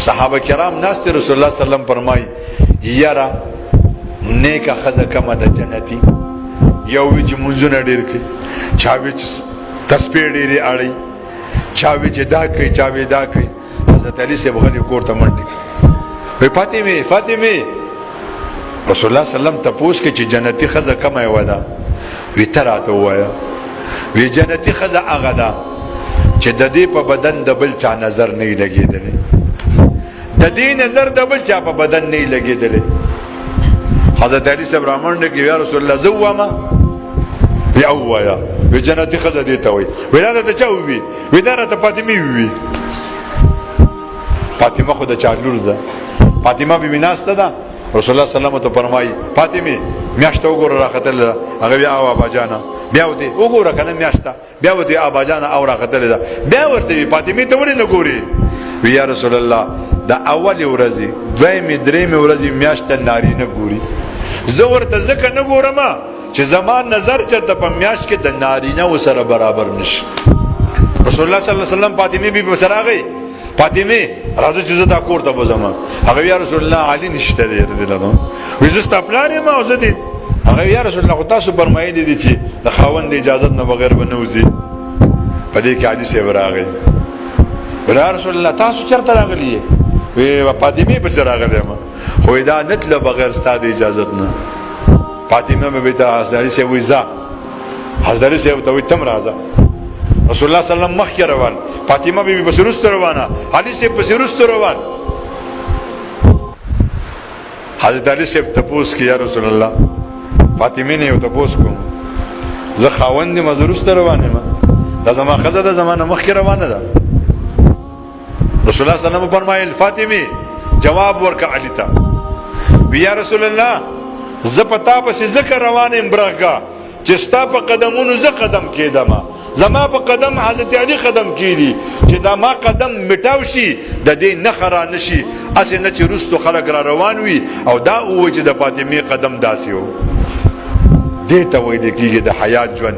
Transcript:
صحابه کرام ناست رسول الله صلی الله علیه وسلم فرمای یارا نیکه خزه کمه د جنتی یو وی چې منځونه ډیر کوي چا وی چې تسبیح ډیرې اړي چا وی چې دا کوي چا وی دا کوي حضرت علی صاحب غلی کور ته منډي وی فاطمه رسول الله صلی الله علیه وسلم تپوس کې چې جنتی خزه کمه ودا وی تراته وایا وی جنتی خزه هغه ده چې د دې په بدن د بل چا نظر نه لګیدل د دې نظر د بل چا په بدن نه لګیدل حضرت علی صاحب رحمان کې یا رسول الله زوما بیا وایا وی جنتی خزه دې ته وی ودا ته چا وی ودا ته فاطمه وی فاطمه خو د چا لور ده فاطمه بی ناسته ده رسول الله صلی الله علیه وسلم ته فرمایي فاطمه میاشته وګوره راختل هغه بیا او ابا جانا بیا ودی وګوره کنه میاشته بیا ودی ابا جانا او راختل ده بیا ورته فاطمه ته ولې نه ګوري وی یا رسول الله دا اول ورځي دویمه درېمه ورځي میاشته ناری نه ګوري زه ورته ځکه نه ګورم چې زمان نظر چرته په میاشت کې د نارینه وسره برابر نشي رسول الله صلی الله علیه وسلم فاطمه بی بسراغي فاطمه راځه چې زه دا کور ته بزم هغه یا رسول الله علی نشته دی دلته وې زه ستاپلانې ما او زه دې هغه یا رسول الله تاسو فرمایلی دي چې د خاوند اجازه نه بغیر بنوځي په دې کې حدیث راغی یا رسول الله تاسو چرته راغلی وې فاطمه به راغلی ما خو دا نتله بغیر ستاسو اجازه نه فاطمه به ته حضرت سی وې ځه حضرت سی ته وې تم راځه رسول الله صلی الله علیه وسلم مخ روان فاطمه بیبي پس رست روانه علي سے پس رست روان حضرت علي سے تپوس کی یا رسول الله فاطمه نه تپوس کوم زه خاوند مزرست روانه ما دا زما خزه د زمانه مخ روانه ده رسول الله صلی الله علیه وسلم فرمایل فاطمه جواب ورک علي ته یا رسول الله ز پتا پس ذکر روانه امبرګه چې ستا په قدمونو ز قدم کېدم زما په قدم حضرت علی قدم کیدی چې دا ما قدم مټاو شي د دې نخرا نشي اسه نه چې رستو خلک را روان وي او دا او چې د فاطمه قدم داسي وو دې ته وایي کېږي د حیات ژوند